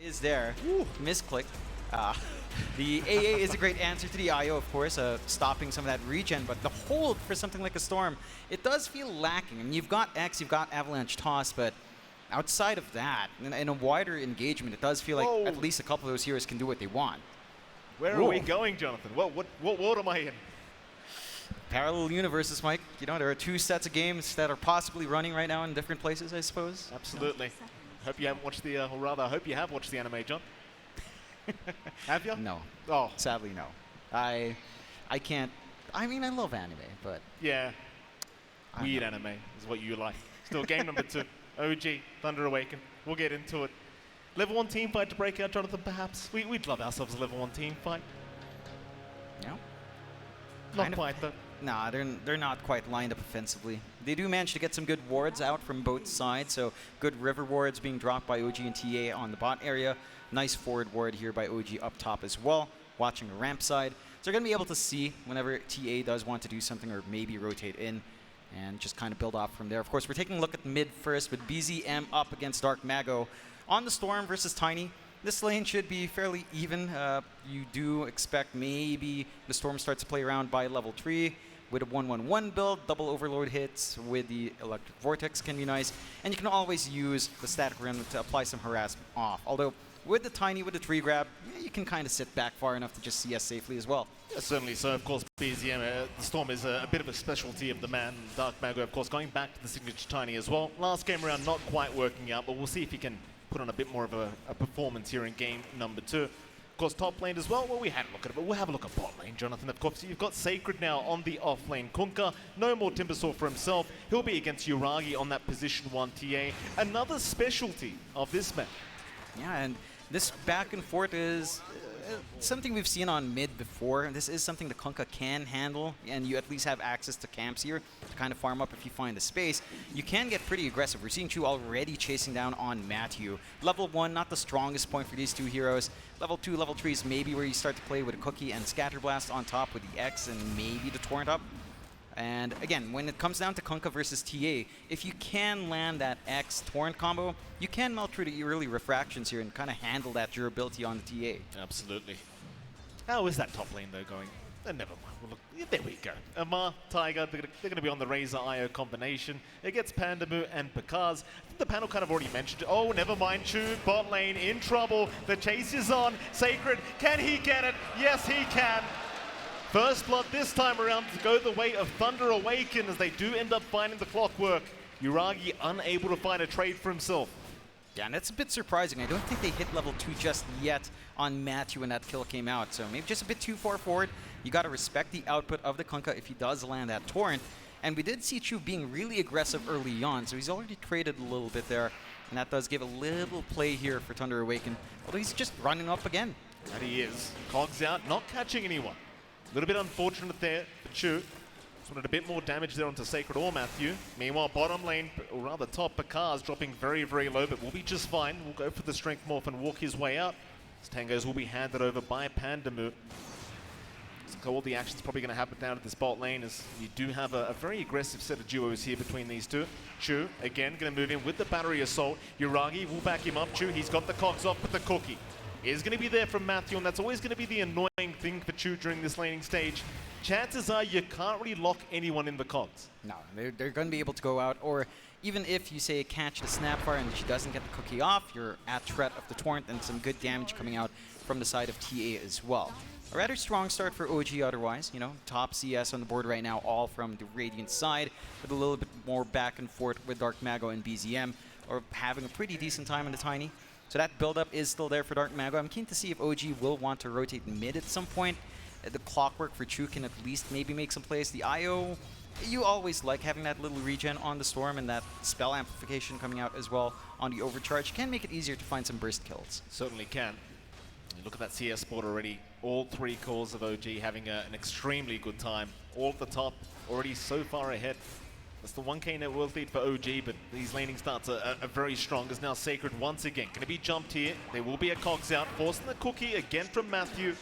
is there. Misclick. The AA is a great answer to the IO, of course, stopping some of that regen, but the hold for something like a Storm, it does feel lacking. I mean, you've got X, you've got Avalanche Toss, but outside of that, in a wider engagement, it does feel like at least a couple of those heroes can do what they want. Where are we going, Jonathan? What world am I in? Parallel universes, Mike. You know, there are two sets of games that are possibly running right now in different places, I suppose. Absolutely. Hope you haven't watched the, or rather, I hope you have watched the anime, John. Have you? No. Oh. Sadly, no. I can't. I mean, I love anime, but... Yeah. Weird anime is what you like. Still, game number 2. OG, Thunder Awaken. We'll get into it. Level 1 team fight to break out, Jonathan, perhaps? We'd love ourselves a level 1 team fight. Yeah. Not quite, though. Nah, they're not quite lined up offensively. They do manage to get some good wards out from both sides, so good river wards being dropped by OG and TA on the bot area. Nice forward ward here by OG up top as well, watching the ramp side. So they're going to be able to see whenever TA does want to do something or maybe rotate in and just kind of build off from there. Of course, we're taking a look at mid first with BZM up against Dark Mago. On the Storm versus Tiny, this lane should be fairly even. You do expect maybe the Storm starts to play around by level 3 with a 1-1-1 build. Double overload hits with the Electric Vortex can be nice. And you can always use the Static Rim to apply some harassment off. Although, with the Tiny, with the tree grab, you can kind of sit back far enough to just CS safely as well. Yeah, certainly so. Of course, BZM, the Storm is a bit of a specialty of the man. Dark Mago, of course, going back to the signature Tiny as well. Last game around, not quite working out, but we'll see if he can put on a bit more of a performance here in game number 2. Of course, top lane as well. Well, we had a look at it, but we'll have a look at bot lane, Jonathan. Of course, you've got Sacred now on the off lane. Kunkka, no more Timbersaw for himself. He'll be against Yuragi on that position 1 TA. Another specialty of this map. Yeah, and this back and forth is something we've seen on mid before. This is something the Kunkka can handle, and you at least have access to camps here to kind of farm up if you find the space. You can get pretty aggressive. We're seeing Chu already chasing down on Matthew. Level 1, not the strongest point for these two heroes. Level 2, level 3 is maybe where you start to play with a Cookie and Scatterblast on top with the X and maybe the Torrent up. And again, when it comes down to Kunkka versus TA, if you can land that X Torrent combo, you can melt through the early refractions here and kind of handle that durability on the TA. Absolutely. How is that top lane, though, going? Never mind. Well, look, yeah, there we go. Amar, Tiger, they're going to be on the Razor IO combination. It gets Pandamu and Pakaz. I think the panel kind of already mentioned it. Oh, never mind. Chu, bot lane, in trouble. The chase is on. Sacred, can he get it? Yes, he can. First blood this time around to go the way of Thunder Awaken as they do end up finding the clockwork. Yuragi unable to find a trade for himself. Yeah, and that's a bit surprising. I don't think they hit level 2 just yet on Matthew when that kill came out. So maybe just a bit too far forward. You got to respect the output of the Kunkka if he does land that Torrent. And we did see Chu being really aggressive early on, so he's already traded a little bit there. And that does give a little play here for Thunder Awaken. Although he's just running up again. And he is. Cogs out, not catching anyone. A little bit unfortunate there for Chu. Just wanted a bit more damage there onto Sacred or Matthew. Meanwhile, bottom lane, or rather top, Pakaz dropping very, very low, but will be just fine. We'll go for the strength morph and walk his way out. As Tangos will be handed over by Pandamu. So all the action's probably going to happen down at this bot lane as you do have a very aggressive set of duos here between these two. Chu, again, going to move in with the battery assault. Yuragi will back him up. Chu, he's got the cogs off with the Cookie. Is going to be there from Matthew, and that's always going to be the annoying thing for Chu during this laning stage. Chances are you can't really lock anyone in the cogs. No, they're going to be able to go out, or even if you say catch the Snapfire and she doesn't get the Cookie off, you're at threat of the Torrent and some good damage coming out from the side of TA as well. A rather strong start for OG otherwise, you know, top CS on the board right now, all from the Radiant side, with a little bit more back and forth with Dark Mago and BZM, or having a pretty decent time in the Tiny. So that build-up is still there for Dark Mago. I'm keen to see if OG will want to rotate mid at some point. The clockwork for Chu can at least maybe make some plays. The IO, you always like having that little regen on the Storm and that spell amplification coming out as well on the overcharge. Can make it easier to find some burst kills. Certainly can. You look at that CS board already. All 3 cores of OG having an extremely good time. All at the top, already so far ahead. That's the 1k net worth lead for OG, but these laning starts are very strong as now Sacred once again going to be jumped here. There will be a cogs out, forcing the Cookie again from Matthew.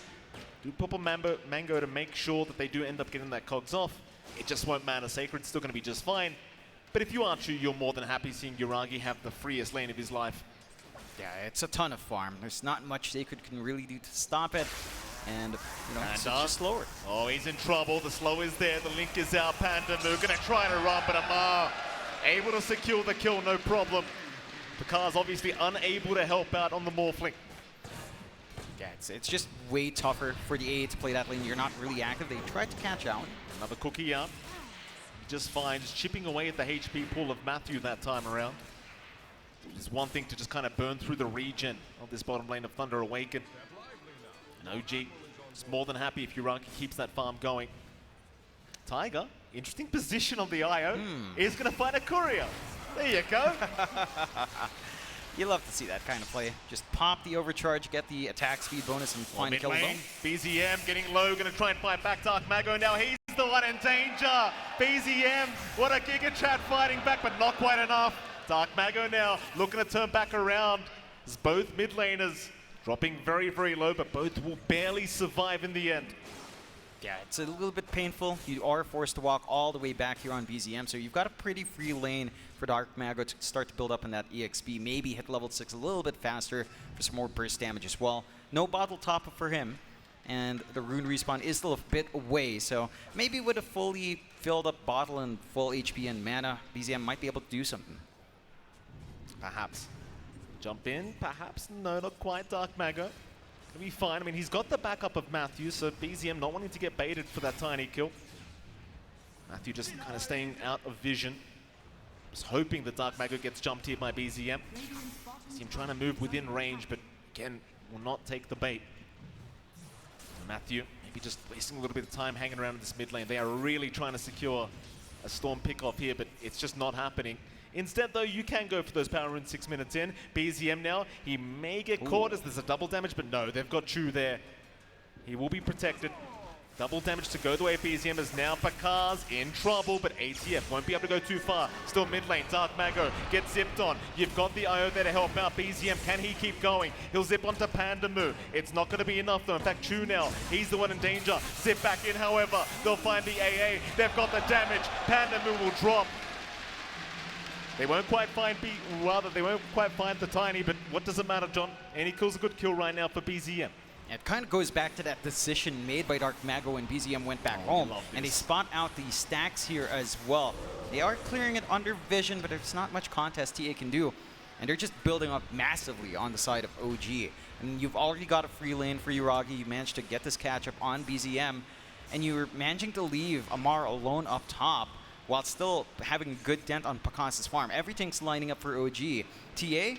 Do pop a mango to make sure that they do end up getting that cogs off. It just won't matter. Sacred's still going to be just fine. But if you are Chu, you're more than happy seeing Yuragi have the freest lane of his life. Yeah, it's a ton of farm. There's not much Sacred can really do to stop it. And, you know, And it's just slower. Oh, he's in trouble. The slow is there. The link is out. Panda Moo gonna try to run, but Amar able to secure the kill, no problem. Pakar's obviously unable to help out on the Morphling. Yeah, it's just way tougher for the AA to play that lane. You're not really active. They tried to catch out. Another cookie up. Just fine, just chipping away at the HP pool of Matthew that time around. There's one thing to just kind of burn through the regen of this bottom lane of Thunder Awaken. And OG is more than happy if Uraki keeps that farm going. Tiger, interesting position on the IO, is going to find a courier. There you go. You love to see that kind of play. Just pop the overcharge, get the attack speed bonus, and find a kill zone. BZM getting low, going to try and fight back. Dark Mago now, he's the one in danger. BZM, what a Giga Chat fighting back, but not quite enough. Dark Mago now looking to turn back around. As both mid laners dropping very, very low, but both will barely survive in the end. Yeah, it's a little bit painful. You are forced to walk all the way back here on BZM, so you've got a pretty free lane for Dark Mago to start to build up in that EXP. Maybe hit level 6 a little bit faster for some more burst damage as well. No bottle top for him, and the rune respawn is still a bit away, so maybe with a fully filled up bottle and full HP and mana, BZM might be able to do something. Perhaps. Jump in, perhaps. No, not quite. Dark Mago. Gonna be fine. I mean, he's got the backup of Matthew, so BZM not wanting to get baited for that tiny kill. Matthew just kind of staying out of vision. Just hoping that Dark Mago gets jumped here by BZM. See him trying to move within range, but again, will not take the bait. Matthew, maybe just wasting a little bit of time hanging around in this mid lane. They are really trying to secure a Storm pick-off here, but it's just not happening. Instead, though, you can go for those power runes 6 minutes in. BZM now, he may get caught as there's a double damage, but no, they've got Chu there. He will be protected. Double damage to go the way of BZM is now. Pakar's in trouble, but ATF won't be able to go too far. Still mid lane, Dark Mago gets zipped on. You've got the IO there to help out. BZM, can he keep going? He'll zip onto Panda Moo. It's not going to be enough though. In fact, Chu now, he's the one in danger. Zip back in, however. They'll find the AA. They've got the damage. Panda Moo will drop. They won't quite find they won't quite find the Tiny, but what does it matter, John? Any kill's a good kill right now for BZM. It kind of goes back to that decision made by Dark Mago when BZM went back home, and they spot out the stacks here as well. They are clearing it under vision, but there's not much contest TA can do, and they're just building up massively on the side of OG. And you've already got a free lane for Uragi. You managed to get this catch up on BZM, and you're managing to leave Amar alone up top, while still having a good dent on Pakas's farm. Everything's lining up for OG. TA,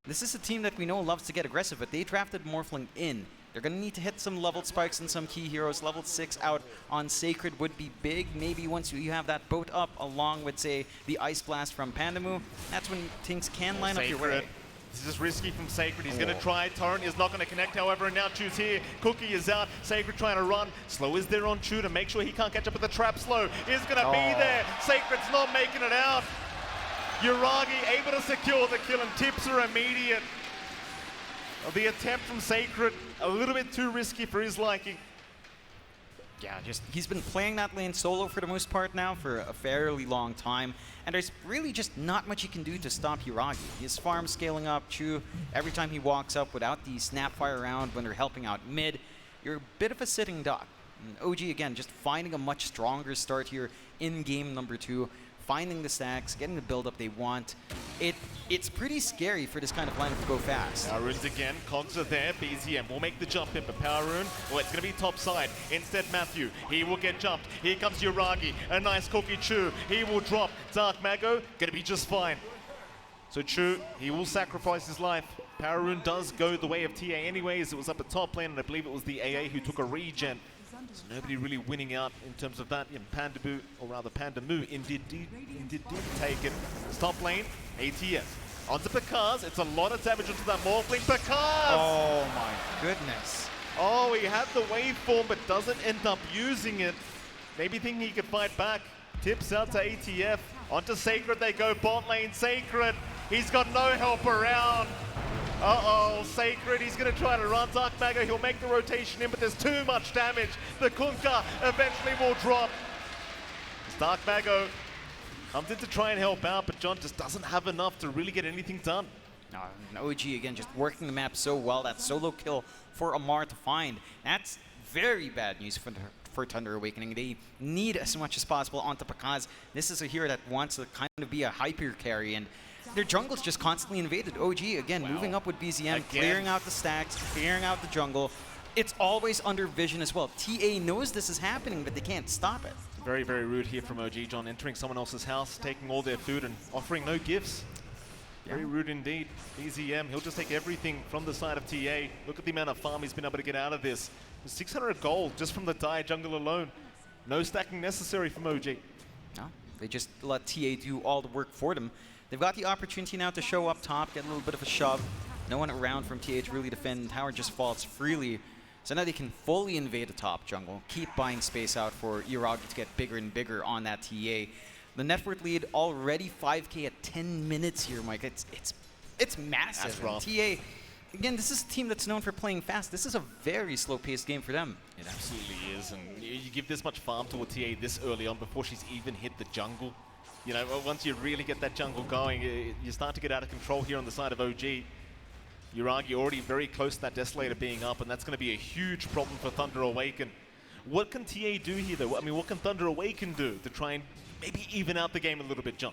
this is a team that we know loves to get aggressive, but they drafted Morphling in. They're going to need to hit some leveled spikes and some key heroes. Level 6 out on Sacred would be big. Maybe once you have that boat up along with, say, the Ice Blast from Panda Moo, that's when things can line up your way. This is risky from Sacred. He's going to try. Torrent is not going to connect, however, and now Chu's here. Cookie is out. Sacred trying to run. Slow is there on Chu to make sure he can't catch up with the trap. Slow is going to be there. Sacred's not making it out. Uragi able to secure the kill, and tips are immediate. The attempt from Sacred, a little bit too risky for his liking. Yeah, he's been playing that lane solo for the most part now for a fairly long time, and there's really just not much he can do to stop Uragi. His farm scaling up, Chu, every time he walks up without the Snapfire round when they're helping out mid, you're a bit of a sitting duck. And OG, again, just finding a much stronger start here in game number 2, finding the stacks, getting the build-up they want. It's pretty scary for this kind of lineup to go fast. Power runes again, cogs are there, BZM will make the jump in, but Power rune, well, it's going to be top side. Instead, Matthew, he will get jumped. Here comes Uragi, a nice cookie Chu. He will drop. Dark Mago, going to be just fine. So Chu, he will sacrifice his life. Power rune does go the way of TA anyways. It was up at top lane, and I believe it was the AA who took a regen. So nobody really winning out in terms of that. Panda Moo indeed did take it. Top lane, ATS. Onto Pakaz. It's a lot of damage onto that Morphling. Pakaz! Oh my goodness. Oh, he had the waveform, but doesn't end up using it. Maybe thinking he could fight back. Tips out to ATF. Onto Sacred they go. Bot lane, Sacred. He's got no help around. Uh-oh, Sacred, he's going to try to run. Dark Mago, he'll make the rotation in, but there's too much damage. The Kunkka eventually will drop. Dark Mago comes in to try and help out, but John just doesn't have enough to really get anything done. And OG, again, just working the map so well. That solo kill for Amar to find. That's very bad news for Thunder Awakening. They need as much as possible onto Pakaz. This is a hero that wants to kind of be a hyper carry, and their jungle's just constantly invaded. OG, again, moving up with BZM, clearing out the stacks, clearing out the jungle. It's always under vision as well. TA knows this is happening, but they can't stop it. Very, very rude here from OG, John, entering someone else's house, taking all their food and offering no gifts. Very rude indeed. BZM, he'll just take everything from the side of TA. Look at the amount of farm he's been able to get out of this. 600 gold just from the Dire jungle alone. No stacking necessary from OG. No, they just let TA do all the work for them. They've got the opportunity now to show up top, get a little bit of a shove. No one around from TA to really defend. Tower just falls freely. So now they can fully invade the top jungle, keep buying space out for Iragi to get bigger and bigger on that TA. The net worth lead already 5K at 10 minutes here, Mike. It's massive. That's rough. TA, again, this is a team that's known for playing fast. This is a very slow-paced game for them. It absolutely is, and you give this much farm to a TA this early on before she's even hit the jungle. You know, once you really get that jungle going, you start to get out of control here on the side of OG. Iragi already very close to that Desolator being up, and that's going to be a huge problem for Thunder Awaken. What can TA do here, though? I mean, what can Thunder Awaken do to try and maybe even out the game a little bit, John?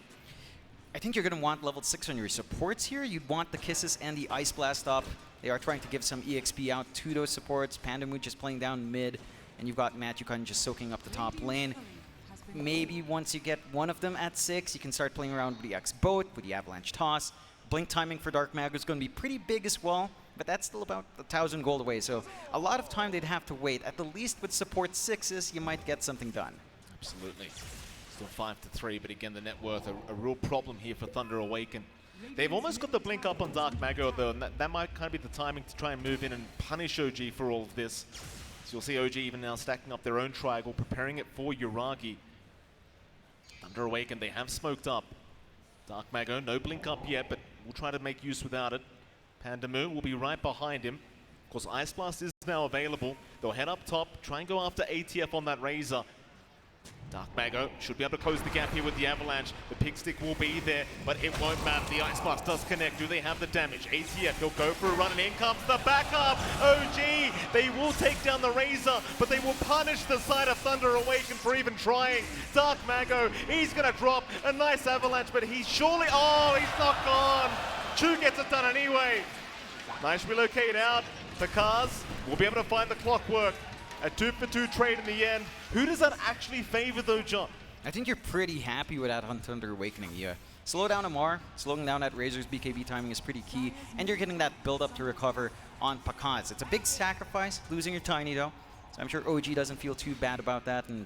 I think you're going to want level 6 on your supports here. You'd want the Kisses and the Ice Blast up. They are trying to give some EXP out to those supports. Pandamood just playing down mid, and you've got Matyukan just soaking up the top lane. Maybe once you get one of them at 6, you can start playing around with the X-Boat, with the Avalanche Toss. Blink timing for Dark Mago is going to be pretty big as well, but that's still about 1,000 gold away, so a lot of time they'd have to wait. At the least with support 6s, you might get something done. Absolutely. Still 5-3, but again, the net worth, a real problem here for Thunder Awaken. They've almost got the blink up on Dark Mago, though, and that might kind of be the timing to try and move in and punish OG for all of this. So you'll see OG even now stacking up their own triangle, preparing it for Iragi. Thunder Awaken, they have smoked up. Dark Mago, no blink up yet, but we'll try to make use without it. Pandamu will be right behind him. Of course, Ice Blast is now available. They'll head up top, try and go after ATF on that Razor. Dark Mago should be able to close the gap here with the Avalanche. The Pig Stick will be there, but it won't matter. The Ice Blast does connect. Do they have the damage? ATF, he'll go for a run, and in comes the backup. OG, they will take down the Razor, but they will punish the side of Thunder Awaken for even trying. Dark Mago, he's going to drop a nice Avalanche, but he's surely... Oh, he's not gone. Chu gets it done anyway. Nice relocate out. Pakaz will be able to find the clockwork. A 2-for-2 trade in the end. Who does that actually favor, though, John? I think you're pretty happy with that on Thunder Awakening. You slow down Amar, slowing down that Razor's BKB timing is pretty key, and you're getting that build-up to recover on Pakaz. It's a big sacrifice, losing your Tiny, though, so I'm sure OG doesn't feel too bad about that, and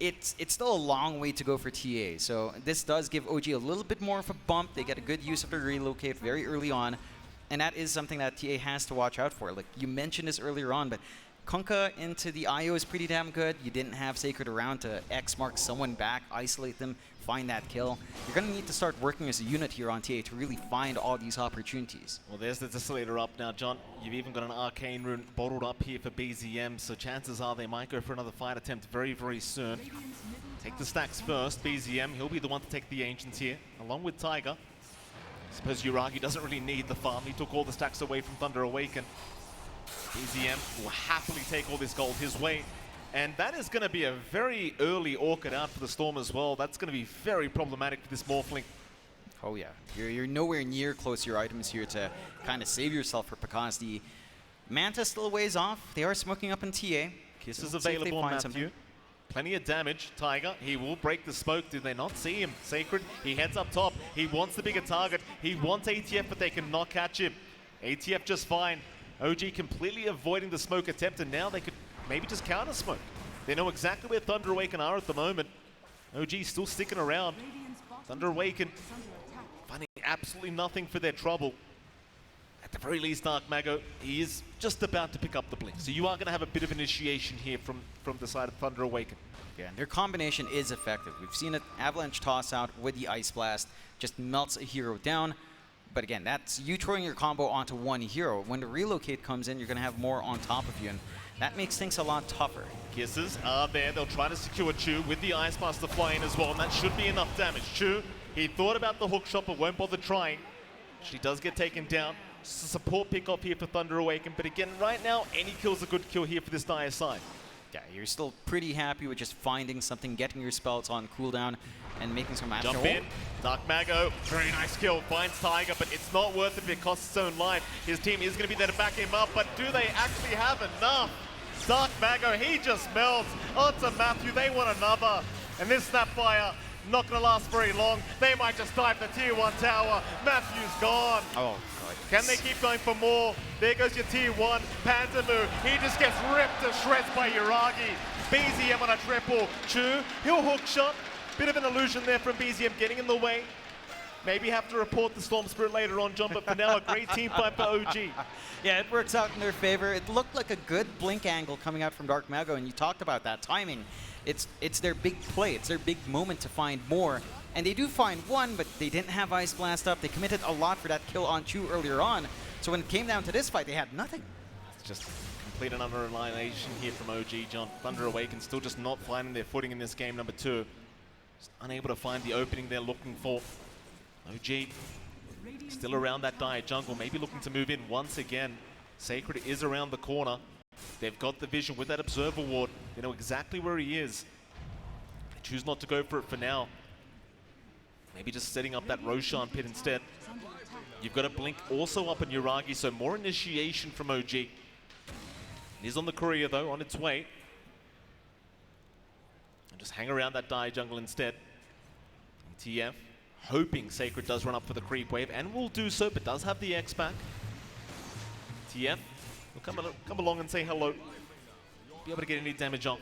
it's still a long way to go for TA, so this does give OG a little bit more of a bump. They get a good use of their relocate very early on, and that is something that TA has to watch out for. Like, you mentioned this earlier on, but Kunkka into the IO is pretty damn good. You didn't have Sacred around to X mark someone back, isolate them, find that kill. You're going to need to start working as a unit here on TA to really find all these opportunities. Well, there's the Desolator up now, John. You've even got an Arcane Rune bottled up here for BZM, so chances are they might go for another fight attempt very, very soon. Take the stacks first. BZM, he'll be the one to take the Ancients here, along with Tiger. I suppose Iragi doesn't really need the farm. He took all the stacks away from Thunder Awaken. BZM will happily take all this gold his way. And that is going to be a very early Orchid out for the Storm as well. That's going to be very problematic for this Morphling. Oh yeah, you're nowhere near close to your items here to kind of save yourself for Pakaz. The Manta still a ways off. They are smoking up in TA. Kiss So is let's see if they available, find Matthew. something. Plenty of damage. Tiger, he will break the smoke. Do they not see him? Sacred, he heads up top. He wants the bigger target. He wants ATF, but they cannot catch him. ATF just fine. OG completely avoiding the smoke attempt, and now they could maybe just counter smoke. They know exactly where Thunder Awaken are at the moment. OG still sticking around. Thunder Awaken finding absolutely nothing for their trouble. At the very least, Dark Mago, he is just about to pick up the blink. So you are going to have a bit of initiation here from the side of Thunder Awaken. Yeah, and their combination is effective. We've seen it, Avalanche toss out with the Ice Blast, just melts a hero down. But again, that's you throwing your combo onto one hero. When the relocate comes in, you're going to have more on top of you, and that makes things a lot tougher. Kisses are there. They'll try to secure Chu with the Ice Master fly in as well, and that should be enough damage. Chu, he thought about the hook shot, but won't bother trying. She does get taken down. Just a support pick off here for Thunder Awaken, but again, right now, any kill's a good kill here for this dire side. Yeah, you're still pretty happy with just finding something, getting your spells on cooldown, and making some action. Jump in, Dark Mago, very nice kill, finds Tiger, but it's not worth it if it costs his own life. His team is going to be there to back him up, but do they actually have enough? Dark Mago, he just melts onto Matthew, they want another. And this Snapfire, not going to last very long. They might just dive the tier 1 tower. Matthew's gone. Oh, God. Can they keep going for more? There goes your tier 1, Pantamu. He just gets ripped to shreds by Uragi. BZM on a triple. Chu, he'll hook shot. Bit of an illusion there from BZM getting in the way. Maybe have to report the Storm Spirit later on, John, but for now, a great team fight for OG. Yeah, it works out in their favor. It looked like a good blink angle coming out from Dark Mago, and you talked about that timing. It's their big play. It's their big moment to find more. And they do find one, but they didn't have Ice Blast up. They committed a lot for that kill on Chu earlier on. So when it came down to this fight, they had nothing. It's just complete and utter annihilation here from OG, John. Thunder Awaken still just not finding their footing in this game number 2. Just unable to find the opening they're looking for. OG still around that dire jungle, maybe looking to move in once again. Sacred is around the corner. They've got the vision with that Observer Ward. They know exactly where he is. They choose not to go for it for now. Maybe just setting up that Roshan pit instead. You've got a Blink also up on Uragi, so more initiation from OG. It is on the courier though, on its way. And just hang around that dire jungle instead. And TF, hoping Sacred does run up for the creep wave, and will do so, but does have the X back. TF will come along and say hello. Be able to get any damage on.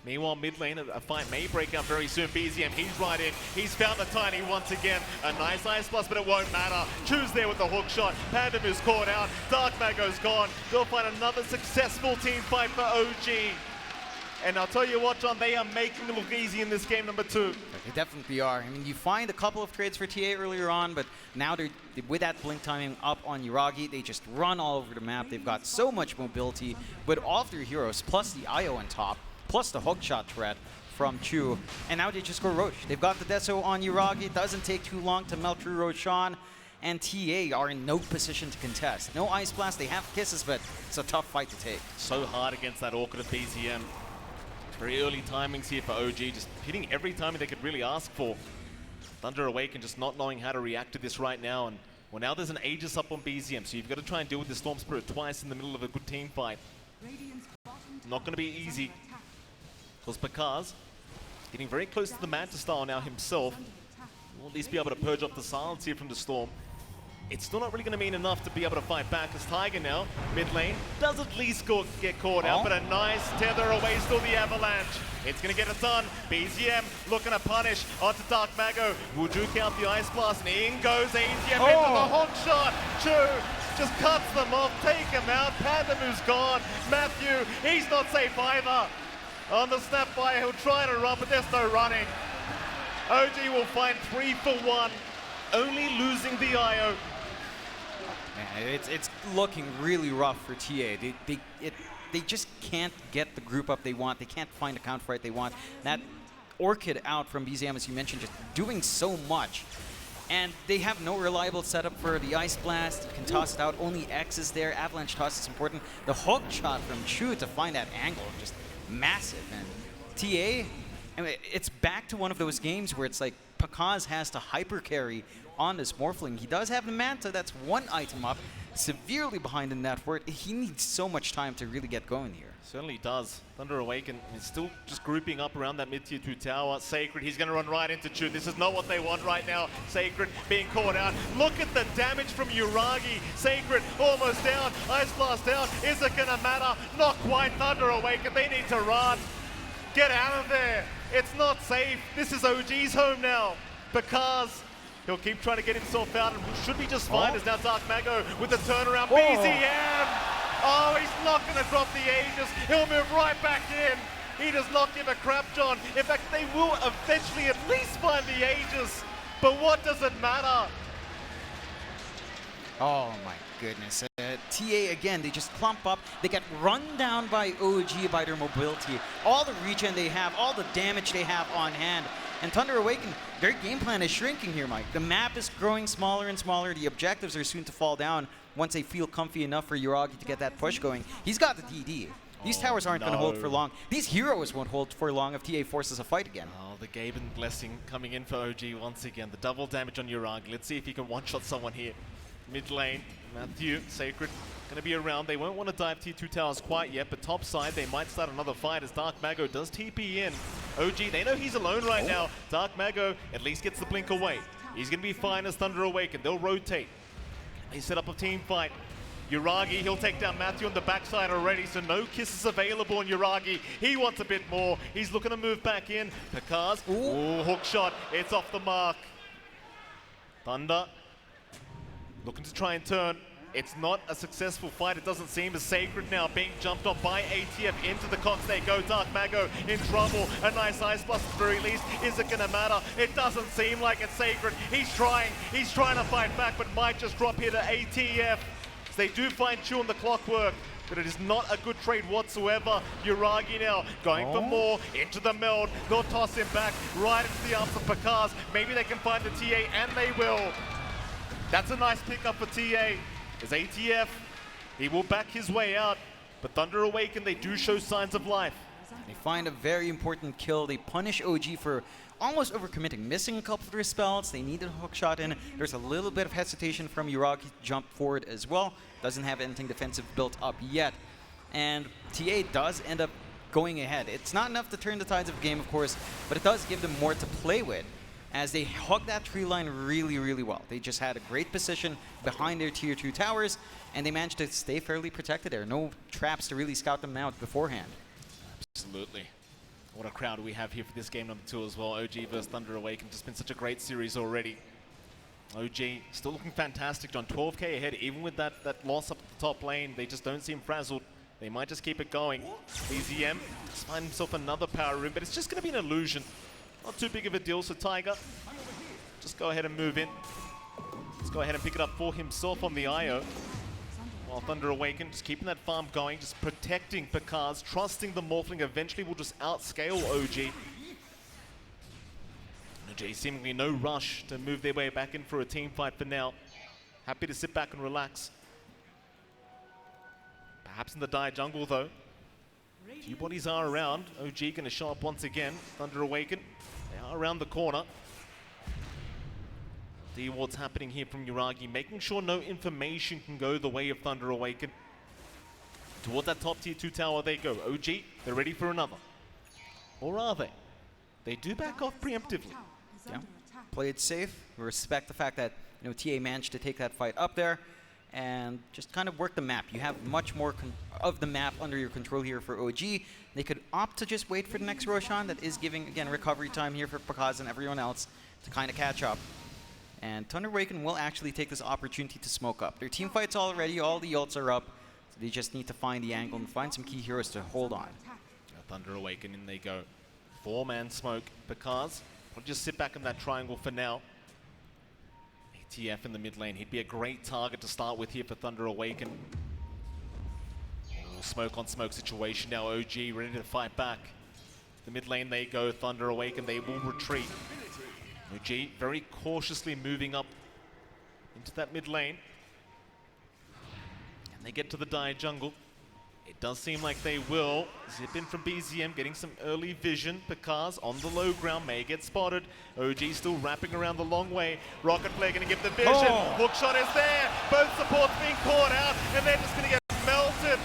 Meanwhile, mid lane, a fight may break out very soon. BZM, he's right in. He's found the tiny once again. A nice Ice Blast, but it won't matter. Choose there with the hook shot. Pandamu's caught out. Dark Mago's gone. They'll find another successful team fight for OG. And I'll tell you what, John, they are making it look easy in this game number 2. They definitely are. I mean, you find a couple of trades for TA earlier on, but now they're with that blink timing up on Uragi, they just run all over the map. They've got so much mobility with all of their heroes, plus the IO on top, plus the hookshot threat from Chu, and now they just go Roche. They've got the Deso on Uragi. It doesn't take too long to melt through Roshan, and TA are in no position to contest. No Ice Blast, they have kisses, but it's a tough fight to take. So hard against that Orchid of BZM. Very early timings here for OG, just hitting every timing they could really ask for. Thunder Awaken just not knowing how to react to this right now, and well, now there's an Aegis up on BZM, so you've got to try and deal with the Storm Spirit twice in the middle of a good team fight. Not going to be easy. Because Pakaz getting very close to the Manta style now himself. Will at least be able to purge off the silence here from the Storm. It's still not really going to mean enough to be able to fight back, as Tiger now, mid lane, does at least get caught out, but a nice tether away still the Avalanche. It's going to get it done. BZM looking to punish onto Dark Mago. Will juke out the Ice Blast, and in goes AZM into the hook shot. Chu just cuts them off, take him out. Pandamu's gone. Matthew, he's not safe either. On the Snapfire, he'll try to run, but there's no running. OG will find 3 for 1, only losing the IO. Man, it's looking really rough for TA. They just can't get the group up they want. They can't find a counter fight they want. That Orchid out from BZM, as you mentioned, just doing so much. And they have no reliable setup for the Ice Blast. You can toss it out. Only X is there. Avalanche toss is important. The hook shot from Chu to find that angle, just massive. And TA, I mean, it's back to one of those games where it's like Pakaz has to hyper carry on this Morphling. He does have the Manta, that's one item up, severely behind in that word. He needs so much time to really get going here. Certainly does. Thunder Awaken is still just grouping up around that mid-tier 2 tower. Sacred, he's going to run right into Chu. This is not what they want right now. Sacred being caught out. Look at the damage from Uragi. Sacred almost down. Ice Blast down. Is it going to matter? Not quite. Thunder Awaken, they need to run. Get out of there. It's not safe. This is OG's home now. Because he'll keep trying to get himself out and should be just fine as now Dark Mago with the turnaround. BZM! Oh, he's not going to drop the Aegis. He'll move right back in. He does not give a crap, John. In fact, they will eventually at least find the Aegis. But what does it matter? Oh my goodness. TA again, they just clump up. They get run down by OG by their mobility. All the regen they have, all the damage they have on hand. And Thunder Awaken, their game plan is shrinking here, Mike. The map is growing smaller and smaller. The objectives are soon to fall down once they feel comfy enough for Yuragi to get that push going. He's got the DD. These towers aren't going to hold for long. These heroes won't hold for long if TA forces a fight again. Oh, the Gaben blessing coming in for OG once again. The double damage on Yuragi. Let's see if he can one-shot someone here. Mid lane, Matthew, Sacred, going to be around. They won't want to dive T2 towers quite yet, but top side, they might start another fight as Dark Mago does TP in. OG, they know he's alone right now. Dark Mago at least gets the blink away. He's going to be fine as Thunder Awaken. They'll rotate. They set up a team fight. Yuragi, he'll take down Matthew on the backside already, so no kisses available on Yuragi. He wants a bit more. He's looking to move back in. Pakaz, ooh, hook shot. It's off the mark. Thunder looking to try and turn. It's not a successful fight, it doesn't seem. As Sacred now being jumped on by ATF into the Cox. They go. Dark Mago in trouble. A nice Ice Blast at the very least. Is it going to matter? It doesn't seem like it's Sacred. He's trying to fight back, but might just drop here to ATF. They do find Chu on the clockwork, but it is not a good trade whatsoever. Yuragi now going for more into the meld. They'll toss him back right into the arms of Pakaz. Maybe they can find the TA, and they will. That's a nice pickup for TA. As ATF, he will back his way out, but Thunder Awaken, they do show signs of life. They find a very important kill. They punish OG for almost overcommitting, missing a couple of their spells. They needed a hook shot in. There's a little bit of hesitation from Yuragi to jump forward as well. Doesn't have anything defensive built up yet. And TA does end up going ahead. It's not enough to turn the tides of the game, of course, but it does give them more to play with as they hug that tree line really, really well. They just had a great position behind their tier 2 towers, and they managed to stay fairly protected there. No traps to really scout them out beforehand. Absolutely. What a crowd we have here for this game number 2 as well. OG versus Thunder Awaken, just been such a great series already. OG still looking fantastic, John. 12k ahead, even with that loss up at the top lane. They just don't seem frazzled. They might just keep it going. BZM just find himself another power room, but it's just going to be an illusion. Not too big of a deal, so Tiger, just go ahead and move in. Let's go ahead and pick it up for himself on the IO. While Thunder Awaken, just keeping that farm going, just protecting Pakaz, trusting the Morphling eventually will just outscale OG. OG seemingly no rush to move their way back in for a team fight for now. Happy to sit back and relax. Perhaps in the dire jungle though. Few bodies are around. OG going to show up once again. Thunder Awaken, they are around the corner. See what's happening here from Yuragi, making sure no information can go the way of Thunder Awaken. Toward that top tier 2 tower they go. OG, they're ready for another. Or are they? They do back off preemptively. Yeah. Play it safe. We respect the fact that TA managed to take that fight up there and just kind of work the map. You have much more of the map under your control here for OG. They could opt to just wait for the next Roshan. That is giving, again, recovery time here for Pakaz and everyone else to kind of catch up. And Thunder Awaken will actually take this opportunity to smoke up. Their team fight's all ready, all the ults are up. So they just need to find the angle and find some key heroes to hold on. Thunder Awaken, in they go. 4-man smoke. Pakaz will just sit back in that triangle for now. ATF in the mid lane. He'd be a great target to start with here for Thunder Awaken. Smoke on smoke situation now. OG ready to fight back. The mid lane they go. Thunder Awaken, they will retreat. OG very cautiously moving up into that mid lane. And they get to the dire jungle. It does seem like they will. Zip in from BZM, getting some early vision. Pakaz on the low ground, may get spotted. OG still wrapping around the long way. Rocket Flare gonna give the vision. Hook shot is there. Both supports being caught out, and they're just gonna get melted.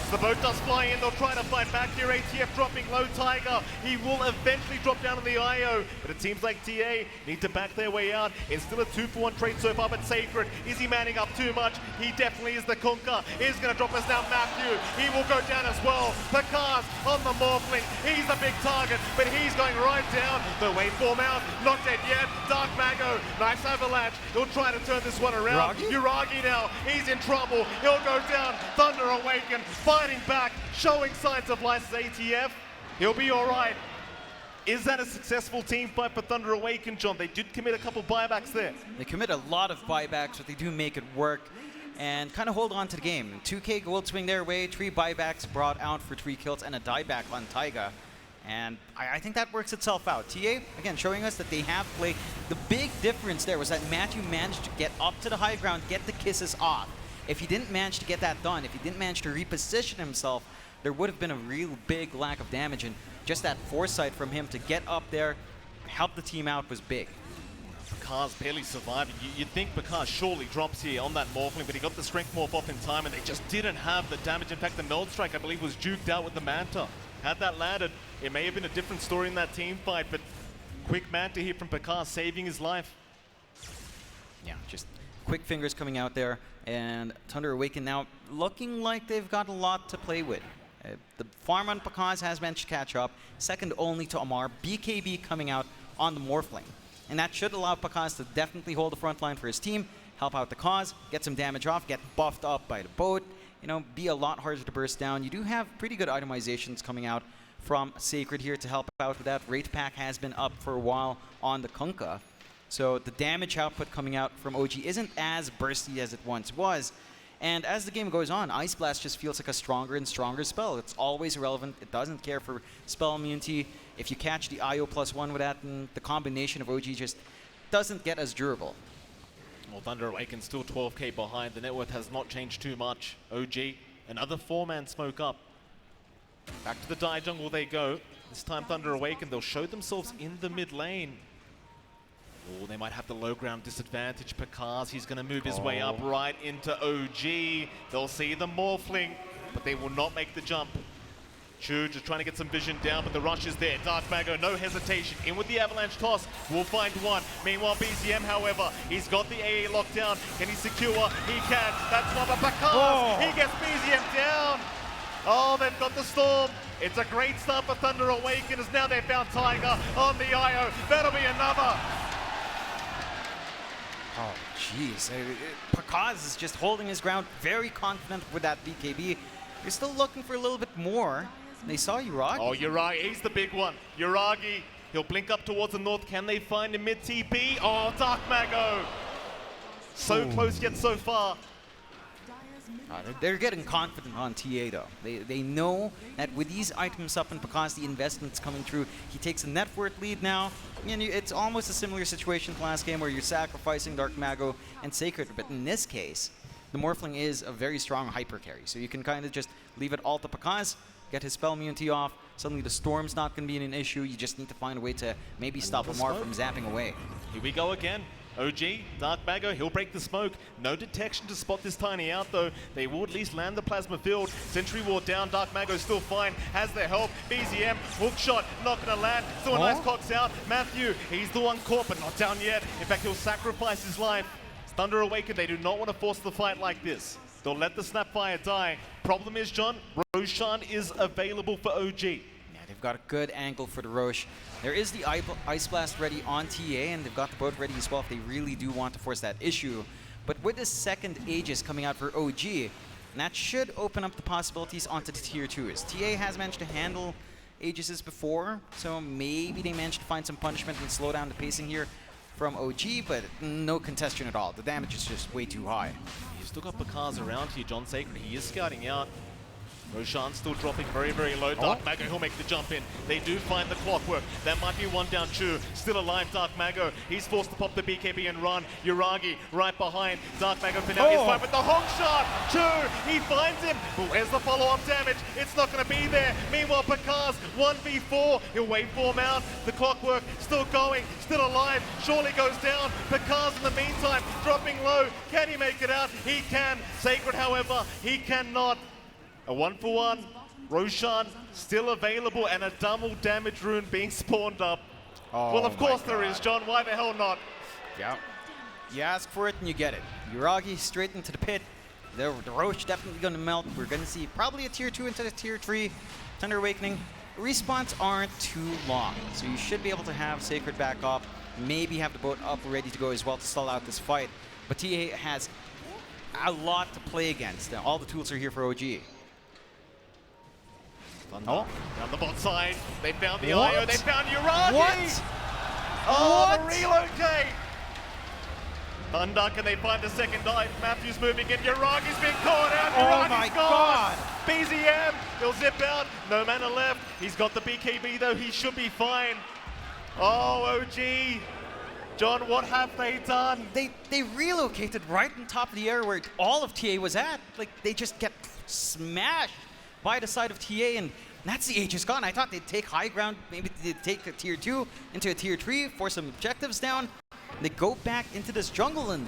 The boat does fly in, they'll try to fight back here. ATF dropping low. Tiger, he will eventually drop down on the IO, but it seems like TA need to back their way out. It's still a 2-for-1 trade so far, but Sacred, is he manning up too much? He definitely is the Kunkka. Is going to drop us down Matthew. He will go down as well. Pakaz on the Morphling. He's a big target, but he's going right down. The waveform out, not dead yet. Dark Mago, nice avalanche. He'll try to turn this one around. Yuragi now, he's in trouble. He'll go down. Thunder Awaken, fighting back, showing signs of life as ATF. He'll be all right. Is that a successful team fight for Thunder Awaken, John? They did commit a couple buybacks there. They commit a lot of buybacks, but they do make it work and kind of hold on to the game. 2k gold swing their way, 3 buybacks brought out for 3 kills and a dieback on Taiga. And I think that works itself out. TA, again, showing us that they have played. The big difference there was that Matthew managed to get up to the high ground, get the kisses off. If he didn't manage to get that done, if he didn't manage to reposition himself, there would have been a real big lack of damage. And just that foresight from him to get up there, help the team out was big. Bakaz barely survived. You'd think Bakaz surely drops here on that Morphling, but he got the Strength Morph off in time, and they just didn't have the damage. In fact, the Meld Strike, I believe, was duked out with the Manta. Had that landed, it may have been a different story in that team fight, but quick Manta here from Bakaz, saving his life. Yeah, just quick fingers coming out there, and Thunder Awaken now looking like they've got a lot to play with. The farm on Bakaz has managed to catch up, second only to Amar. BKB coming out on the Morphling. And that should allow Bakaz to definitely hold the front line for his team, help out the cause, get some damage off, get buffed up by the boat, you know, be a lot harder to burst down. You do have pretty good itemizations coming out from Sacred here to help out with that. Rate Pack has been up for a while on the Kunkka. So the damage output coming out from OG isn't as bursty as it once was. And as the game goes on, Ice Blast just feels like a stronger and stronger spell. It's always relevant. It doesn't care for spell immunity. If you catch the IO +1 with that, then the combination of OG just doesn't get as durable. Well, Thunder Awaken still 12k behind. The net worth has not changed too much. OG, another 4-man smoke up. Back to the die jungle they go. This time Thunder Awaken, they'll show themselves in the mid lane. Oh, they might have the low ground disadvantage. Bakaz, he's going to move his way up right into OG. They'll see the Morphling, but they will not make the jump. Chu just trying to get some vision down, but the rush is there. Dark Mago, no hesitation. In with the avalanche toss. We'll find one. Meanwhile, BZM, however, he's got the AA locked down. Can he secure? He can. That's one, but Bakaz, he gets BZM down. Oh, they've got the Storm. It's a great start for Thunder Awaken as now they've found Tiger on the IO. That'll be another. Oh, jeez. Bakaz is just holding his ground, very confident with that BKB. You're still looking for a little bit more. They saw Uragi. Oh, Uragi, he's the big one. Uragi, he'll blink up towards the north. Can they find him mid-TP? Oh, Dark Mago. So close yet so far. They're getting confident on TA though. They know that with these items up and because the investment's coming through, he takes a net worth lead now. And it's almost a similar situation to last game where you're sacrificing Dark Mago and Sacred, but in this case, the Morphling is a very strong hyper carry. So you can kind of just leave it all to Bakaz, get his spell immunity off. Suddenly the Storm's not going to be an issue. You just need to find a way to maybe stop Amar from zapping away. Here we go again. OG, Dark Mago, he'll break the smoke. No detection to spot this tiny out though. They will at least land the plasma field. Sentry Ward down, Dark Mago still fine, has their help. BZM, hook shot, not gonna land. Still a nice cox out. Matthew, he's the one caught but not down yet. In fact, he'll sacrifice his life. Thunder Awaken, they do not want to force the fight like this. They'll let the Snapfire die. Problem is, John, Roshan is available for OG. They've got a good angle for the Roche. There is the Ice Blast ready on TA, and they've got the boat ready as well if they really do want to force that issue. But with this second Aegis coming out for OG, that should open up the possibilities onto the tier 2s. TA has managed to handle Aegises before, so maybe they managed to find some punishment and slow down the pacing here from OG, but no contestation at all. The damage is just way too high. He's still got Bakaz around here, John Sacred. He is scouting out. Roshan still dropping very, very low. Dark Mago, he'll make the jump in. They do find the clockwork. That might be one down Chu. Still alive, Dark Mago. He's forced to pop the BKB and run. Uragi right behind. Dark Mago for now. He's fine with the honk shot. Chu, he finds him. But where's the follow-up damage? It's not going to be there. Meanwhile, Bakaz, 1v4. He'll waveform out. The clockwork still going, still alive. Surely goes down. Bakaz in the meantime, dropping low. Can he make it out? He can. Sacred, however, he cannot. A 1-for-1, Roshan still available, and a double damage rune being spawned up. Well, of course there is, John. Why the hell not? Yeah. You ask for it and you get it. Uragi straight into the pit. The Roche definitely going to melt. We're going to see probably a tier 2 into the tier 3. Thunder Awakening. Respawns aren't too long, so you should be able to have Sacred back up. Maybe have the boat up ready to go as well to stall out this fight. But TA has a lot to play against. All the tools are here for OG. Down the bot side, they found the IO, they found Uragi! What? Oh, the relocate! Thunder, can they find the second dive? Matthews moving in, Yuragi's being caught out, Oh my Yuragi's gone! God! BZM, he'll zip out, no mana left. He's got the BKB though, he should be fine. Oh, OG. John, what have they done? They relocated right on top of the area where all of TA was at. Like, they just get smashed by the side of TA, and that's the Aegis gone. I thought they'd take high ground, maybe they'd take a tier 2 into a tier 3, force some objectives down. They go back into this jungle and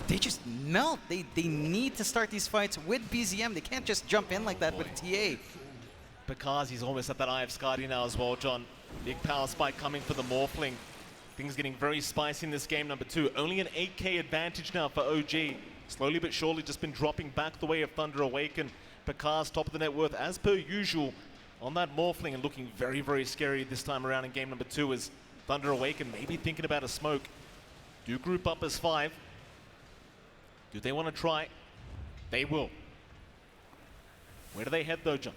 they just melt. They need to start these fights with BZM. They can't just jump in like that with TA. Because he's almost at that Eye of Skadi now as well, John. Big power spike coming for the Morphling. Things getting very spicy in this game number 2. Only an 8k advantage now for OG. Slowly but surely just been dropping back the way of Thunder Awaken. Picard's top of the net worth as per usual on that Morphling, and looking very, very scary this time around in game number 2 as Thunder Awaken maybe thinking about a smoke. Do group up as 5. Do they want to try? They will. Where do they head though, John?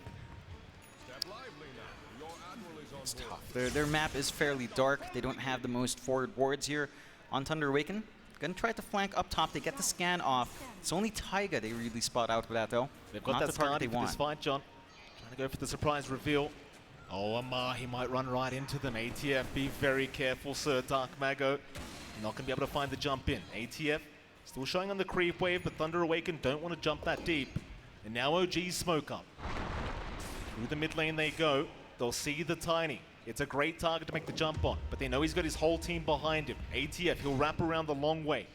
It's tough. Their map is fairly dark. They don't have the most forward wards here on Thunder Awaken. Gonna try to flank up top. They get the scan off. It's only Taiga they really spot out with that though. They've got Not that the target Skadi they for want. this fight, John. Trying to go for the surprise reveal. Oh, Amar, he might run right into them. ATF, be very careful, sir. Dark Mago, not going to be able to find the jump in. ATF still showing on the creep wave, but Thunder Awaken don't want to jump that deep. And now OG's smoke up. Through the mid lane they go. They'll see the Tiny. It's a great target to make the jump on, but they know he's got his whole team behind him. ATF, he'll wrap around the long way.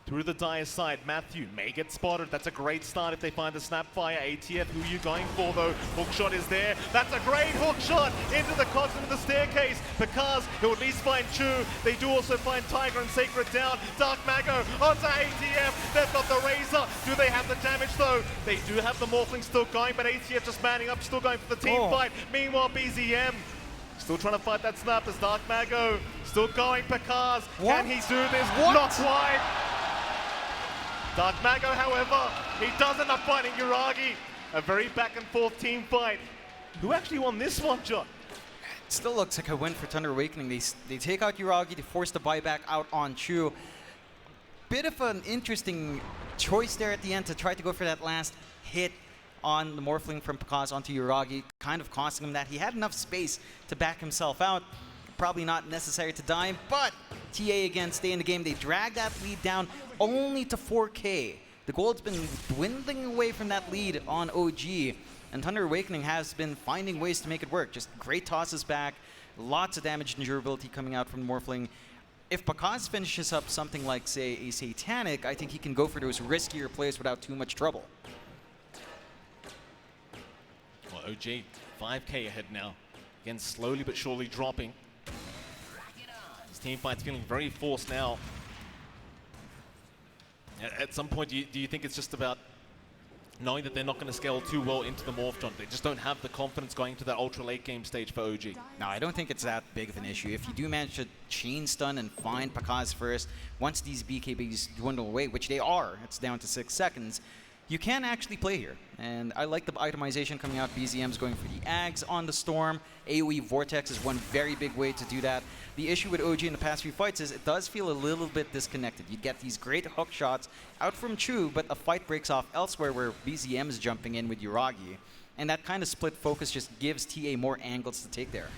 Through the Dire side, Matthew may get spotted. That's a great start if they find the Snapfire. ATF, who are you going for though? Hookshot is there. That's a great hookshot into the cogs into the staircase. Because he'll at least find Chu. They do also find Tiger and Sacred down. Dark Mago onto ATF. They've got the Razor. Do they have the damage though? They do have the Morphling still going, but ATF just manning up, still going for the team fight. Meanwhile, BZM still trying to fight that snap as Dark Mago still going. Picard, can he do this? Not quite. Dark Mago, however, he does end up fighting Yuragi. A very back and forth team fight. Who actually won this one, John? It still looks like a win for Thunder Awakening. They take out Yuragi to force the buyback out on Chu. Bit of an interesting choice there at the end to try to go for that last hit on the Morphling from Picaz onto Yuragi, kind of costing him that. He had enough space to back himself out. Probably not necessary to die, but TA again stay in the game. They drag that lead down only to 4k. The gold's been dwindling away from that lead on OG, and Thunder Awakening has been finding ways to make it work. Just great tosses back, lots of damage and durability coming out from Morphling. If Picaz finishes up something like, say, a Satanic, I think he can go for those riskier plays without too much trouble. Well, OG, 5k ahead now. Again, slowly but surely dropping. His team fight's feeling very forced now. At some point, do you think it's just about knowing that they're not going to scale too well into the Morph, John? They just don't have the confidence going to that ultra late game stage for OG. No, I don't think it's that big of an issue. If you do manage to chain stun and find Picaz first, once these BKBs dwindle away, which they are, it's down to 6 seconds, you can actually play here. And I like the itemization coming out. BZM's going for the Ags on the Storm. AoE Vortex is one very big way to do that. The issue with OG in the past few fights is it does feel a little bit disconnected. You get these great hook shots out from Chu, but a fight breaks off elsewhere where BZM is jumping in with Yuragi. And that kind of split focus just gives TA more angles to take there.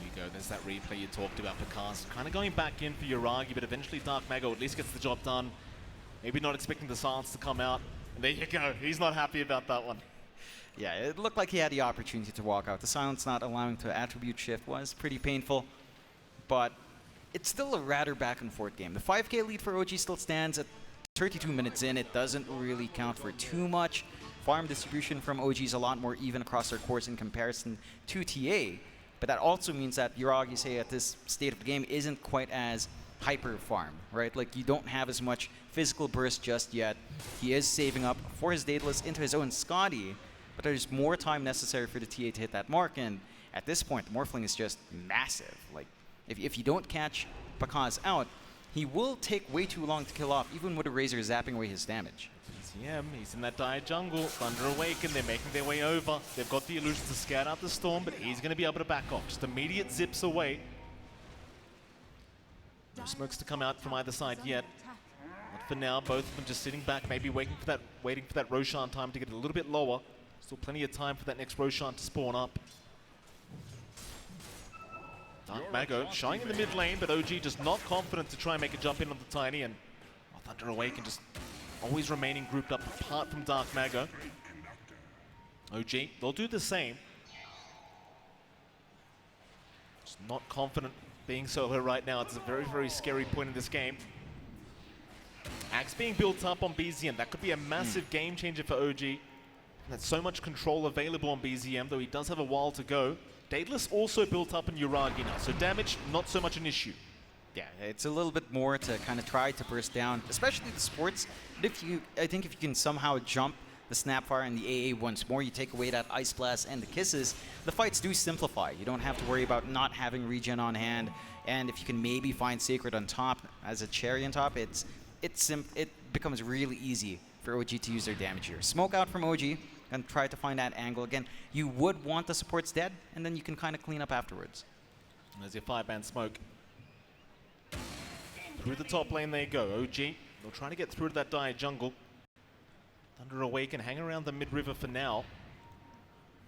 There you go, there's that replay you talked about. Picaz kind of going back in for Yuragi, but eventually Dark Mago at least gets the job done. Maybe not expecting the silence to come out. And there you go, he's not happy about that one. Yeah, it looked like he had the opportunity to walk out. The silence not allowing to attribute shift was pretty painful, but it's still a rather back and forth game. The 5k lead for OG still stands at 32 minutes in. It doesn't really count for too much. Farm distribution from OG is a lot more even across their course in comparison to TA, but that also means that Yuragi, say, at this state of the game isn't quite as hyper farm, right? Like, you don't have as much physical burst just yet. He is saving up for his Daedalus into his own Skadi, but there's more time necessary for the TA to hit that mark, and at this point, the Morphling is just massive. Like, if you don't catch Picaz out, he will take way too long to kill off, even with a Razor zapping away his damage. BZM, he's in that dire jungle. Thunder Awaken, they're making their way over. They've got the illusion to scout out the Storm, but he's going to be able to back off. Just immediate zips away. No smokes to come out from either side yet. for now. Both of them just sitting back, maybe waiting for that Roshan time to get a little bit lower. Still plenty of time for that next Roshan to spawn up. Dark Mago shying in the mid lane, but OG just not confident to try and make a jump in on the Tiny, and Thunder Awaken just always remaining grouped up apart from Dark Mago. OG, they'll do the same. Just not confident being solo right now. It's a very, very scary point in this game. Axe being built up on BZM, that could be a massive game changer for OG. That's so much control available on BZM, though he does have a while to go. Daedalus also built up in Uragi now, so damage, not so much an issue. Yeah, it's a little bit more to kind of try to burst down, especially the sports. But I think if you can somehow jump the Snapfire and the AA once more, you take away that Ice Blast and the Kisses, the fights do simplify. You don't have to worry about not having regen on hand, and if you can maybe find Sacred on top as a cherry on top, it becomes really easy for OG to use their damage here. Smoke out from OG and try to find that angle. Again, you would want the supports dead, and then you can kind of clean up afterwards. There's your 5-man smoke. Through the top lane they go. OG, they'll try to get through to that dire jungle. Thunder Awaken hang around the mid-river for now.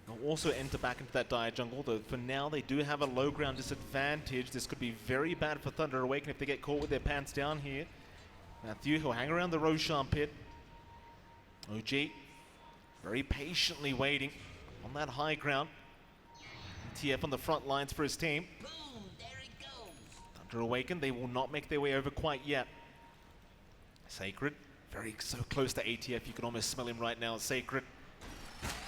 They'll also enter back into that dire jungle, though for now they do have a low ground disadvantage. This could be very bad for Thunder Awaken if they get caught with their pants down here. Matthew, he'll hang around the Roshan pit. OG, very patiently waiting on that high ground. TF on the front lines for his team. Boom, there it goes. Thunder Awaken, they will not make their way over quite yet. Sacred, so close to ATF, you can almost smell him right now. Sacred.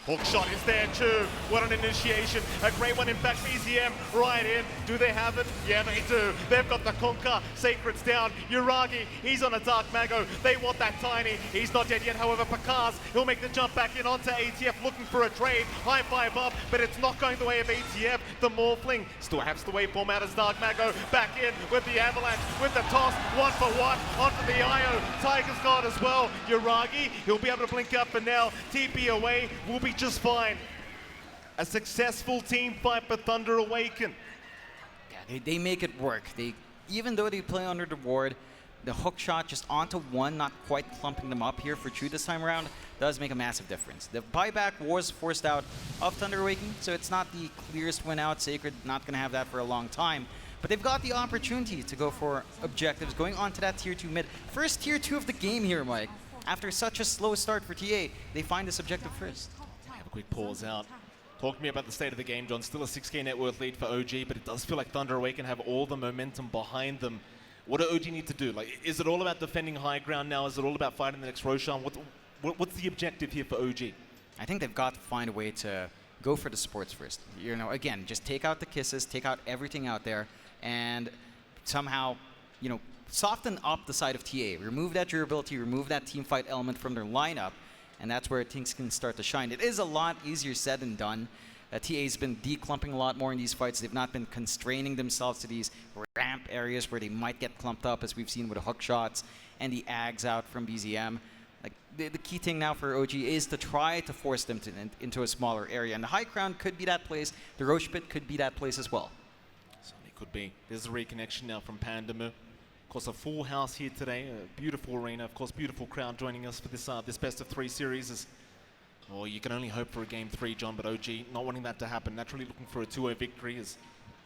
Hook shot is there too. What an initiation. A great one, in fact, BZM right in. Do they have it? Yeah, they do. They've got the Kunkka. Sacred's down. Uragi, he's on a Dark Mago. They want that Tiny. He's not dead yet, however, Pakaz, he'll make the jump back in onto ATF looking for a trade. High five up, but it's not going the way of ATF. The Morphling still has the waveform out as Dark Mago. Back in with the Avalanche, with the toss. One for one onto the IO. Tiger's got as well. Uragi, he'll be able to blink up for now. TP away, will be just fine. A successful team fight for Thunder Awaken. Yeah, they make it work. Even though they play under the ward, the hook shot just onto one, not quite clumping them up here for True this time around, does make a massive difference. The buyback was forced out of Thunder Awaken, so it's not the clearest win out. Sacred not going to have that for a long time. But they've got the opportunity to go for objectives, going on to that tier 2 mid. First tier 2 of the game here, Mike. After such a slow start for TA, they find this objective first. Have a quick pause out. Talk to me about the state of the game, John. Still a 6k net worth lead for OG, but it does feel like Thunder Awaken have all the momentum behind them. What do OG need to do? Like, is it all about defending high ground now? Is it all about fighting the next Roshan? What's the objective here for OG? I think they've got to find a way to go for the supports first. You know, again, just take out the Kisses, take out everything out there, and somehow, you know, soften up the side of TA. Remove that durability, remove that team fight element from their lineup, and that's where things can start to shine. It is a lot easier said than done. TA's been declumping a lot more in these fights. They've not been constraining themselves to these ramp areas where they might get clumped up, as we've seen with the hook shots and the Ags out from BZM. Like, the key thing now for OG is to try to force them into a smaller area. And the high ground could be that place. The Roche Pit could be that place as well. Certainly could be. There's a reconnection now from Pandamu. Of course, a full house here today, a beautiful arena, of course, beautiful crowd joining us for this best of 3 series. Well, you can only hope for a game 3, John, but OG not wanting that to happen. Naturally looking for a 2-0 victory, is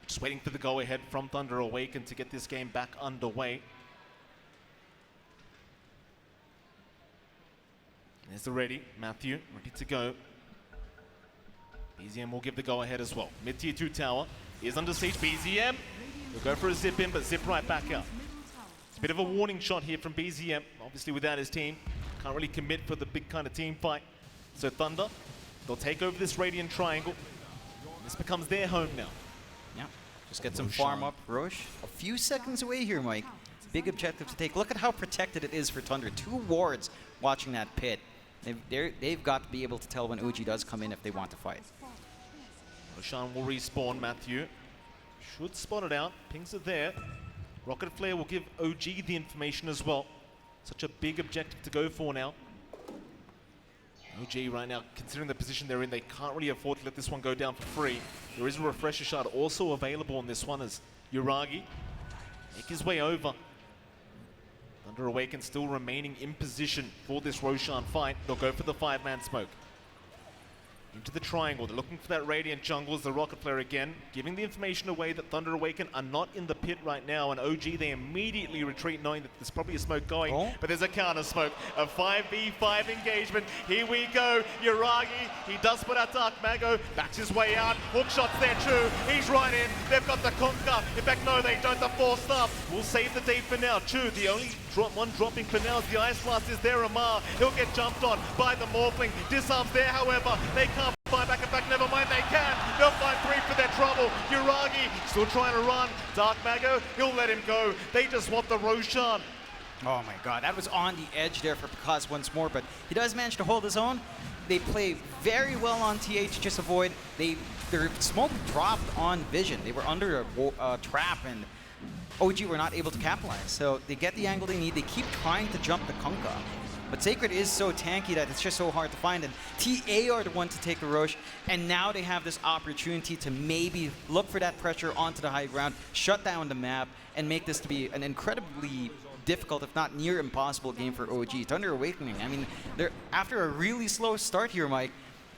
just waiting for the go-ahead from Thunder Awaken to get this game back underway. There's the ready, Matthew, ready to go. BZM will give the go-ahead as well. Mid-tier 2 tower is under siege. BZM will go for a zip in, but zip right back out. It's a bit of a warning shot here from BZM, obviously without his team. Can't really commit for the big kind of team fight. So Thunder, they'll take over this Radiant Triangle. This becomes their home now. Yeah, just get some farm up. Roche, a few seconds away here, Mike. Big objective to take. Look at how protected it is for Thunder. 2 wards watching that pit. They've got to be able to tell when OG does come in if they want to fight. Roshan will respawn, Matthew. Should spot it out. Pings are there. Rocket Flare will give OG the information as well. Such a big objective to go for now. OG right now, considering the position they're in, they can't really afford to let this one go down for free. There is a refresher shard also available on this one as Uragi make his way over. Thunder Awaken still remaining in position for this Roshan fight. They'll go for the 5-man smoke. Into the triangle, they're looking for that Radiant jungle as the Rocket Flare again, giving the information away that Thunder Awaken are not in the pit right now, and OG, they immediately retreat knowing that there's probably a smoke going, but there's a counter smoke, a 5v5 engagement. Here we go, Yuragi, he does put out Dark Mago, backs his way out, hook shots there too, he's right in, they've got the Conker, in fact no they don't, the 4-star, will save the day for now. Chu, the only one dropping for now is the Ice Blast is there, Amar, he'll get jumped on by the Morphling, disarms there however, they can't find back, in fact never mind they can, they'll find 3 for their trouble, Yuragi still trying to run, Dark Mago, he'll let him go, they just want the Roshan. Oh my god, that was on the edge there for Pakaz once more, but he does manage to hold his own. They play very well on TA to just avoid, their smoke dropped on Vision, they were under a trap and OG were not able to capitalize, so they get the angle they need, they keep trying to jump the Kunkka. But Sacred is so tanky that it's just so hard to find, and TA are the one to take the Roche, and now they have this opportunity to maybe look for that pressure onto the high ground, shut down the map, and make this to be an incredibly difficult, if not near impossible game for OG. Thunder Awakening, I mean, they're after a really slow start here, Mike,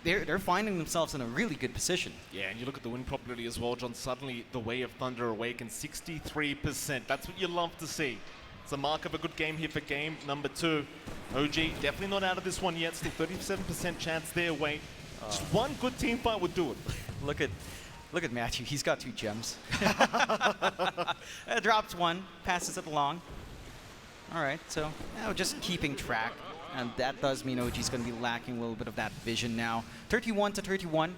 they're finding themselves in a really good position. Yeah, and you look at the win probability as well, John, suddenly the way of Thunder Awaken, 63%. That's what you love to see. It's a mark of a good game here for game number 2. OG definitely not out of this one yet, still 37% chance their way. Just one good team fight would do it. Look at Matthew, he's got 2 gems. Drops 1, passes it along. All right, so now just keeping track. And that does mean OG's going to be lacking a little bit of that vision now. 31-31,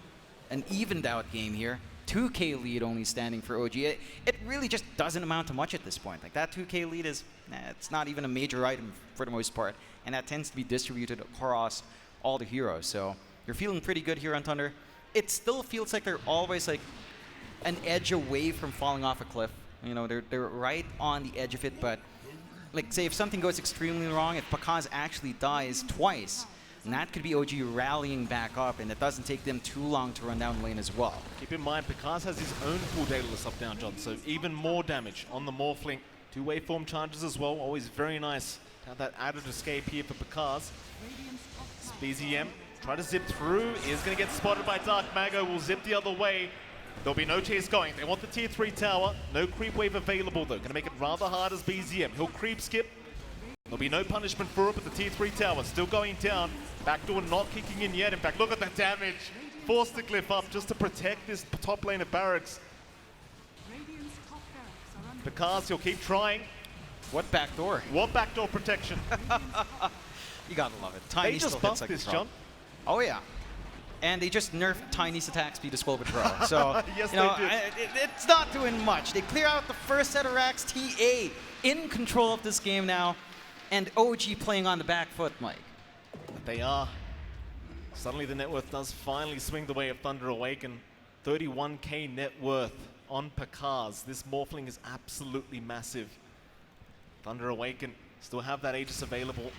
an evened out game here. 2K lead only standing for OG. It really just doesn't amount to much at this point. Like that 2K lead is, it's not even a major item for the most part. And that tends to be distributed across all the heroes. So you're feeling pretty good here on Thunder. It still feels like they're always like an edge away from falling off a cliff. You know, they're right on the edge of it, but like, say, if something goes extremely wrong, if Pakaz actually dies twice, and that could be OG rallying back up, and it doesn't take them too long to run down lane as well. Keep in mind, Pakaz has his own full Daedalus up down, John, so even more damage on the Morphling. 2 waveform charges as well, always very nice to have that added escape here for Pakaz. BZM, try to zip through, is going to get spotted by Dark Mago, will zip the other way. There'll be no chase going. They want the tier 3 tower. No creep wave available though. Gonna make it rather hard as BZM. He'll creep skip. There'll be no punishment for it, but the tier 3 tower still going down. Backdoor not kicking in yet. In fact, look at the damage. Forced the glyph up just to protect this top lane of barracks. Pakaz, he'll keep trying. What backdoor? What backdoor protection? You gotta love it. Tiny they just buffed this, John. Oh yeah. And they just nerfed Tiny's attack speed to slow withdraw. So, yes, you know, they did. It's not doing much. They clear out the first set of racks. TA in control of this game now. And OG playing on the back foot, Mike. They are. Suddenly the net worth does finally swing the way of Thunder Awaken. 31k net worth on Pakaz. This Morphling is absolutely massive. Thunder Awaken still have that Aegis available.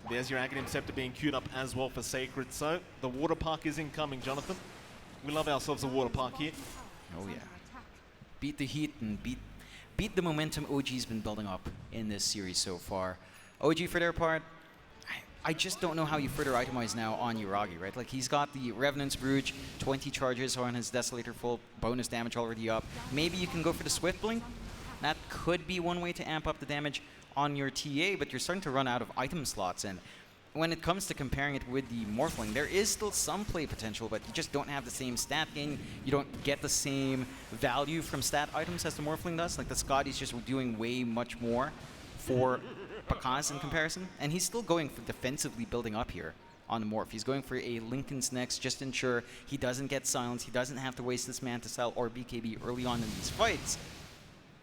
There's your Aghanim Scepter being queued up as well for Sacred. So the water park is incoming, Jonathan. We love ourselves a water park here. Oh yeah. Beat the heat and beat the momentum OG's been building up in this series so far. OG for their part, I just don't know how you further itemize now on Yuragi, right? Like he's got the Revenant's Bruge, 20 charges on his Desolator full, bonus damage already up. Maybe you can go for the Swift Blink. That could be one way to amp up the damage on your TA, but you're starting to run out of item slots, and when it comes to comparing it with the Morphling, there is still some play potential, but you just don't have the same stat gain. You don't get the same value from stat items as the Morphling does. Like the Scotty's just doing way much more for Pakaz in comparison, and he's still going for defensively building up here on the Morph. He's going for a Linken's Next just to ensure he doesn't get silenced, he doesn't have to waste this Manta Cell or BKB early on in these fights.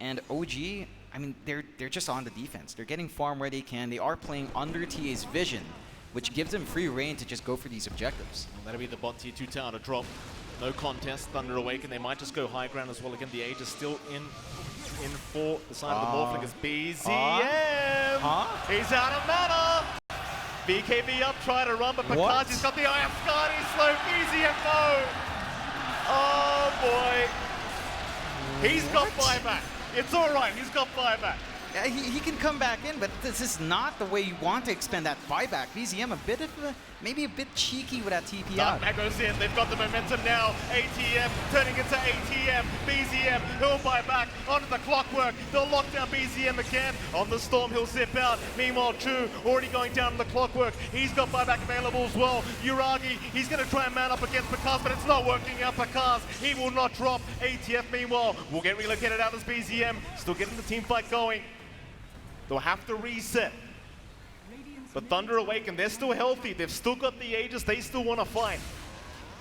And OG, I mean, they're just on the defense. They're getting farm where they can. They are playing under TA's vision, which gives them free reign to just go for these objectives. Well, that'll be the bot tier 2 tower to drop. No contest, Thunder Awaken. They might just go high ground as well. Again, the Age is still in for the side of the Morphling is BZM. He's out of mana. BKB up, try to run, but Pakaz, he's got the Eye of Scotty, slow BZM, no. Oh boy. He's got buyback. It's all right, he's got buyback. Yeah, he can come back in, but this is not the way you want to expend that buyback. BZM maybe a bit cheeky with that TP out. Dark goes in, they've got the momentum now. ATM turning into ATM. BZM, he'll buy back onto the clockwork. They'll lock down BZM again. On the storm, he'll zip out. Meanwhile, Chu already going down on the clockwork. He's got buyback available as well. Uragi, he's going to try and man up against Pakaz, but it's not working out. Pakaz, he will not drop. ATF, meanwhile, will get relocated out as BZM. Still getting the team fight going. They'll have to reset. But Thunder Awaken, they're still healthy. They've still got the Aegis. They still want to fight.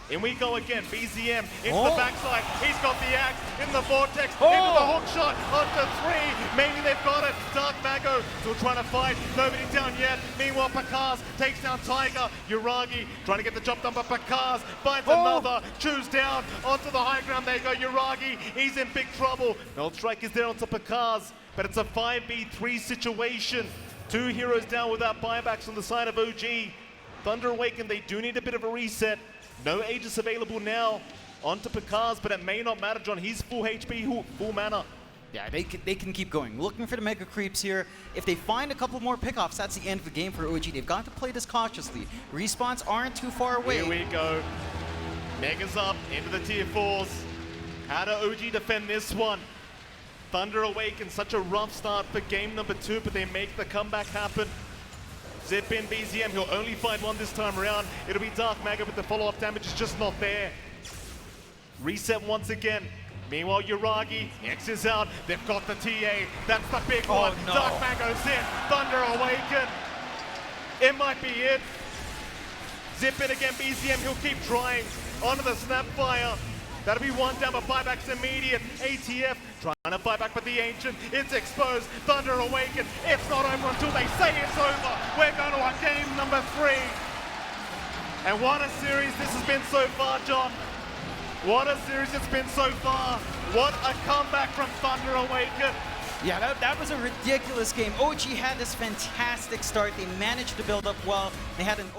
In we go again. BZM into the backside. He's got the axe in the vortex. Into the hook shot. Onto 3. Maybe they've got it. Dark Mago still trying to fight. Nobody down yet. Meanwhile, Pakaz takes down Tiger. Uragi trying to get the jump done, but Pakaz finds another. Chews down onto the high ground. There you go. Uragi, he's in big trouble. Null Strike is there onto Pakaz, but it's a 5v3 situation. 2 heroes down without buybacks on the side of OG. Thunder Awaken, they do need a bit of a reset. No Aegis available now onto Pakaz, but it may not matter, John. He's full HP, full mana. Yeah, they can keep going. Looking for the mega creeps here. If they find a couple more pickoffs, that's the end of the game for OG. They've got to play this cautiously. Respawns aren't too far away. Here we go. Megas up into the tier 4s. How do OG defend this one? Thunder Awaken, such a rough start for game number 2, but they make the comeback happen. Zip in BZM, he'll only find one this time around. It'll be Dark Maga, but the follow-up damage is just not there. Reset once again. Meanwhile, Uragi, X is out. They've got the TA. That's the big one. No. Dark Mago's in. Thunder Awaken. It might be it. Zip in again, BZM, he'll keep trying. Onto the Snapfire. That'll be one down, but buyback's immediate. ATF trying to buy back, but the Ancient, it's exposed. Thunder Awaken, it's not over until they say it's over. We're going to our game number 3. And what a series this has been so far, John. What a series it's been so far. What a comeback from Thunder Awaken. Yeah, that was a ridiculous game. OG had this fantastic start. They managed to build up well. They had an